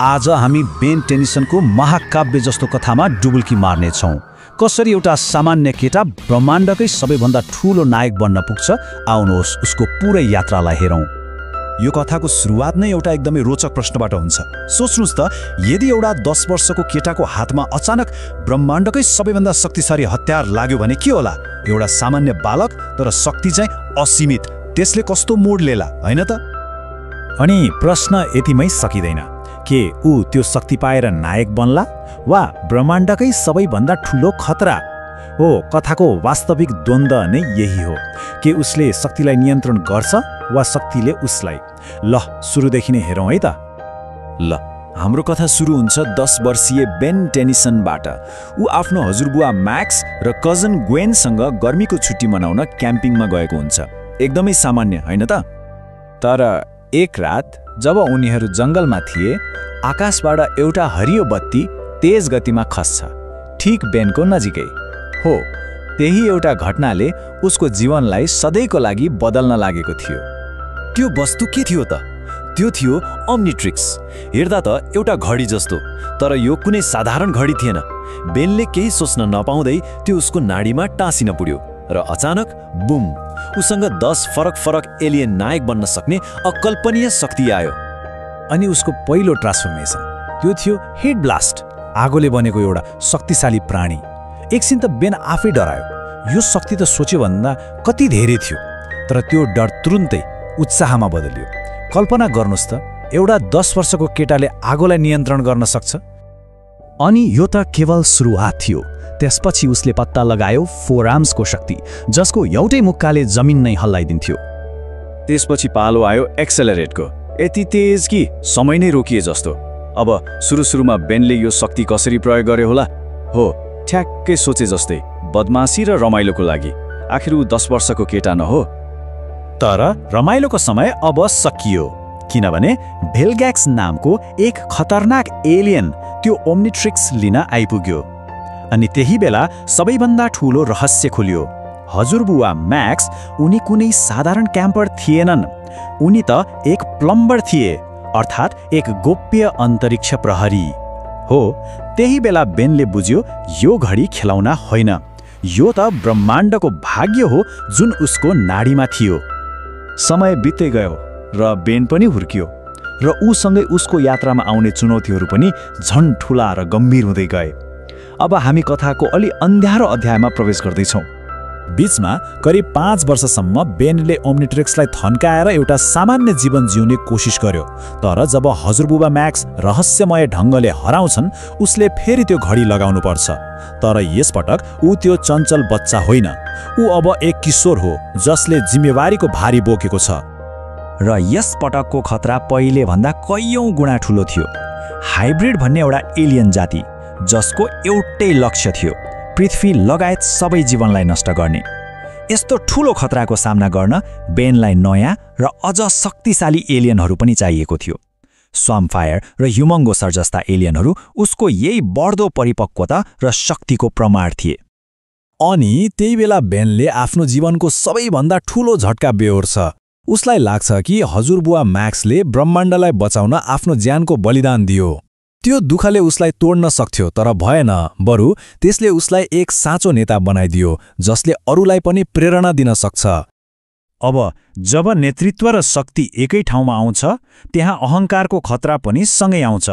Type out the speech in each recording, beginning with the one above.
आज हामी बेन टेनिसनको महाकाव्य जस्तो कथामा डुबुल्की मार्नेछौँ। कसरी एउटा सामान्य केटा ब्रह्माण्डकै सबैभन्दा ठूलो नायक बन्न पुग्छ, आउनुहोस् उसको पूरै यात्रालाई हेरौँ। यो कथाको सुरुवात नै एउटा एकदमै रोचक प्रश्नबाट हुन्छ। सोच्नुस् त, यदि एउटा 10 वर्षको केटाको हातमा अचानक ब्रह्माण्डकै सबैभन्दा शक्तिशाली हतियार लाग्यो भने के होला? एउटा सामान्य बालक तर शक्ति चाहिँ असीमित। त्यसले कस्तो मोड लिएला, हैन त? अनि प्रश्न यतिमै सकिँदैन। के ऊ त्यो शक्ति पाएर नायक बन्ला वा ब्रह्माण्डकै सबैभन्दा ठूलो खतरा? हो, कथाको वास्तविक द्वन्द्व नै यही हो। के उसले शक्तिलाई नियन्त्रण गर्छ वा शक्तिले उसलाई? ल, सुरुदेखि नै हेरौँ है त। ल, हाम्रो कथा सुरु हुन्छ 10 वर्षीय बेन टेनिसनबाट। ऊ आफ्नो हजुरबुवा म्याक्स र कजन ग्वेनसँग गर्मीको छुट्टी मनाउन क्याम्पिङमा गएको हुन्छ। एकदमै सामान्य, हैन त? तर एक रात जब उनीहरू जङ्गलमा थिए, आकाशबाट एउटा हरियो बत्ती तेज गतिमा खस्छ, ठीक बेनको नजिकै। हो, त्यही एउटा घटनाले उसको जीवनलाई सधैँको लागि बदल्न लागेको थियो। त्यो वस्तु के थियो त? त्यो थियो ओम्निट्रिक्स। हेर्दा त एउटा घडी जस्तो, तर यो कुनै साधारण घडी थिएन। बेनले केही सोच्न नपाउँदै त्यो उसको नाडीमा टाँसिन पुग्यो र अचानक बुम, उसँग 10 फरक एलियन नायक बन्न सक्ने अकल्पनीय शक्ति आयो। अनि उसको पहिलो ट्रान्सफर्मेसन त्यो थियो हेड ब्लास्ट, आगोले बनेको एउटा शक्तिशाली प्राणी। एकछिन त बेन आफै डरायो। यो शक्ति त सोचेभन्दा कति धेरै थियो, तर त्यो डर तुरुन्तै उत्साहमा बदलियो। कल्पना गर्नुस् त, एउटा 10 वर्षको केटाले आगोलाई नियन्त्रण गर्न सक्छ। अनि यो त केवल सुरुवात थियो। त्यसपछि उसले पत्ता लगायो फोरआर्म्सको शक्ति, जसको एउटै मुक्काले जमिन नै हल्लाइदिन्थ्यो। त्यसपछि पालो आयो एक्सेलरेटको। यति तेज कि समय नै रोकिए जस्तो। अब सुरुमा बेनले यो शक्ति कसरी प्रयोग गर्यो होला? हो, ठ्याक्कै सोचे जस्तै, बदमासी र रमाइलोको लागि। आखिर ऊ 10 वर्षको केटा न हो? तर रमाइलोको समय अब सकियो, किनभने भेलग्याक्स नामको एक खतरनाक एलियन त्यो ओम्निट्रिक्स लिन आइपुग्यो। अनि त्यही बेला सबैभन्दा ठूलो रहस्य खुल्यो। हजुरबुवा म्याक्स उनी कुनै साधारण क्याम्पर थिएनन्। उनी त एक प्लम्बर थिए, अर्थात् एक गोप्य अन्तरिक्ष प्रहरी। हो, त्यही बेला बेनले बुझ्यो यो घडी खेलौना होइन, यो त ब्रह्माण्डको भाग्य हो जुन उसको नाडीमा थियो। समय बित्दै गयो र बेन पनि हुर्कियो, र ऊसँगै उसको यात्रामा आउने चुनौतीहरू पनि झन् ठूला र गम्भीर हुँदै गए। अब हामी कथाको अलि अन्ध्यारो अध्यायमा प्रवेश गर्दैछौँ। बीचमा करिब 5 वर्षसम्म बेनले ओम्निट्रिक्सलाई थन्काएर एउटा सामान्य जीवन जिउने कोसिस गर्यो। तर जब हजुरबुबा म्याक्स रहस्यमय ढङ्गले हराउँछन्, उसले फेरि त्यो घडी लगाउनु पर्छ। तर यसपटक ऊ त्यो चञ्चल बच्चा होइन। ऊ अब एक किशोर हो जसले जिम्मेवारीको भारी बोकेको छ। र यस पटकको खतरा पहिले भन्दा कैयौं गुणा ठूलो थियो। हाइब्रिड भन्ने एउटा एलियन जाति, जसको एउटै लक्ष्य थियो पृथ्वी लगायत सबै जीवनलाई नष्ट गर्ने। यस्तो ठूलो खतराको सामना गर्न बेनलाई नयाँ र अझ शक्तिशाली एलियनहरू पनि चाहिएको थियो। स्वाम्पफायर र ह्युमङ्गोसर जस्ता एलियनहरू उसको यही बढ्दो परिपक्वता र शक्तिको प्रमाण थिए। अनि त्यही बेला बेनले आफ्नो जीवनको सबैभन्दा ठूलो झट्का बेहोर्छ। उसलाई लाग्छ कि हजुरबुवा म्याक्सले ब्रह्माण्डलाई बचाउन आफ्नो ज्यानको बलिदान दियो। त्यो दुःखले उसलाई तोड्न सक्थ्यो, तर भएन। बरु त्यसले उसलाई एक साँचो नेता बनाइदियो जसले अरूलाई पनि प्रेरणा दिन सक्छ। अब जब नेतृत्व र शक्ति एकै ठाउँमा आउँछ, त्यहाँ अहङ्कारको खतरा पनि सँगै आउँछ।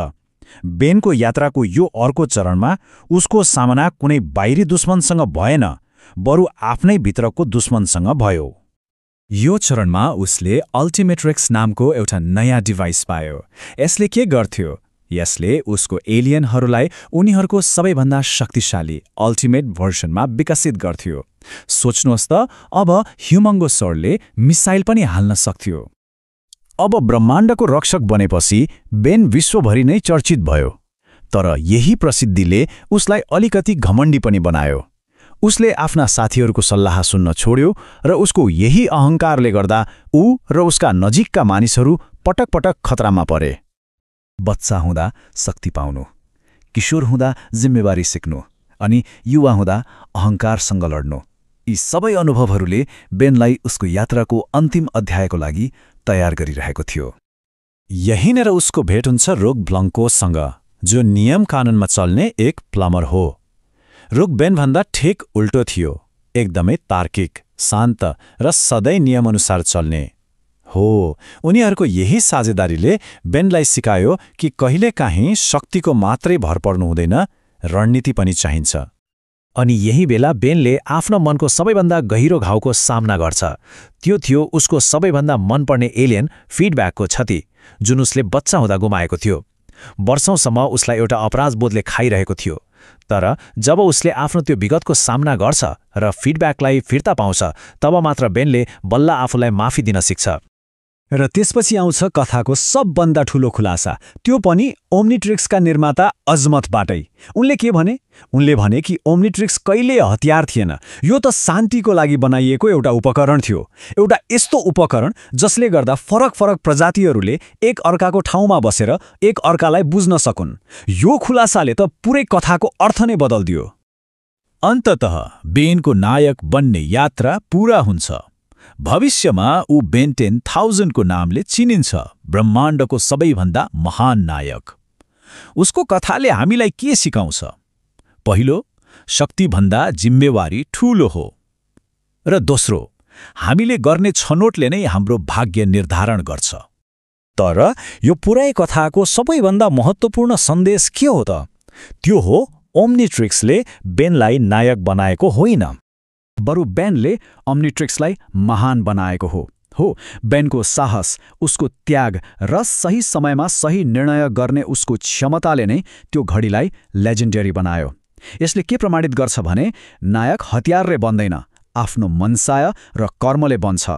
बेनको यात्राको यो अर्को चरणमा उसको सामना कुनै बाहिरी दुश्मनसँग भएन, बरु आफ्नै भित्रको दुश्मनसँग भयो। यो चरणमा उसले अल्टिमेट्रिक्स नामको एउटा नयाँ डिभाइस पायो। यसले के गर्थ्यो? यसले उसको एलियनहरूलाई उनीहरूको सबैभन्दा शक्तिशाली अल्टिमेट भर्सनमा विकसित गर्थ्यो। सोच्नुहोस् त, अब ह्युमङ्गोसरले मिसाइल पनि हाल्न सक्थ्यो। अब ब्रह्माण्डको रक्षक बनेपछि बेन विश्वभरि नै चर्चित भयो। तर यही प्रसिद्धिले उसलाई अलिकति घमण्डी पनि बनायो। उसले आफ्ना साथीहरूको सल्लाह सुन्न छोड्यो र उसको यही अहङ्कारले गर्दा ऊ र उसका नजिकका मानिसहरू पटक पटक खतरामा परे। बच्चा हुँदा शक्ति पाउनु, किशोर हुँदा जिम्मेवारी सिक्नु, अनि युवा हुँदा अहङ्कारसँग लड्नु, यी सबै अनुभवहरूले बेनलाई उसको यात्राको अन्तिम अध्यायको लागि तयार गरिरहेको थियो। यहीँनेर उसको भेट हुन्छ रोग ब्लङ्कोसँग, जो नियम कानुनमा चल्ने एक प्लमर हो। रोग बेनभन्दा ठिक उल्टो थियो, एकदमै तार्किक, शान्त र सधैँ नियमअनुसार चल्ने हो। उनीहरूको यही साझेदारीले बेनलाई सिकायो कि कहिलेकाहीँ शक्तिको मात्रै भर पर्नु हुँदैन, रणनीति पनि चाहिन्छ। अनि यही बेला बेनले आफ्नो मनको सबैभन्दा गहिरो घाउको सामना गर्छ। त्यो थियो उसको सबैभन्दा मनपर्ने एलियन फिडब्याकको क्षति, जुन उसले बच्चा हुँदा गुमाएको थियो। वर्षौंसम्म उसलाई एउटा अपराधबोधले खाइरहेको थियो। तर जब उसले आफ्नो त्यो विगतको सामना गर्छ र फिडब्याकलाई फिर्ता पाउँछ, तब मात्र बेनले बल्ल आफूलाई माफी दिन सिक्छ। र त्यसपछि आउँछ कथाको सबभन्दा ठूलो खुलासा, त्यो पनि ओम्निट्रिक्सका निर्माता अजमतबाटै। उनले के भने? उनले भने कि ओम्निट्रिक्स कहिल्यै हतियार थिएन, यो त शान्तिको लागि बनाइएको एउटा उपकरण थियो। एउटा यस्तो उपकरण जसले गर्दा फरक फरक प्रजातिहरूले एक अर्काको ठाउँमा बसेर एक अर्कालाई बुझ्न सकुन्। यो खुलासाले त पुरै कथाको अर्थ नै बदल्दियो। अन्ततः बेनको नायक बन्ने यात्रा पूरा हुन्छ। भविष्यमा ऊ बेन 10,000को नामले चिनिन्छ, ब्रह्माण्डको सबैभन्दा महान नायक। उसको कथाले हामीलाई के सिकाउँछ? पहिलो, शक्तिभन्दा जिम्मेवारी ठूलो हो। र दोस्रो, हामीले गर्ने छनोटले नै हाम्रो भाग्य निर्धारण गर्छ। तर यो पुरै कथाको सबैभन्दा महत्त्वपूर्ण सन्देश के हो त? त्यो हो ओम्निट्रिक्सले बेनलाई नायक बनाएको होइन, बरु बेनले ओम्निट्रिक्सलाई महान बनाएको हो। बेनको साहस, उसको त्याग र सही समयमा सही निर्णय गर्ने उसको क्षमताले नै त्यो घडीलाई लेजेन्डरी बनायो। यसले के प्रमाणित गर्छ भने नायक हतियारले बन्दैन, आफ्नो मनसाय र कर्मले बन्छ।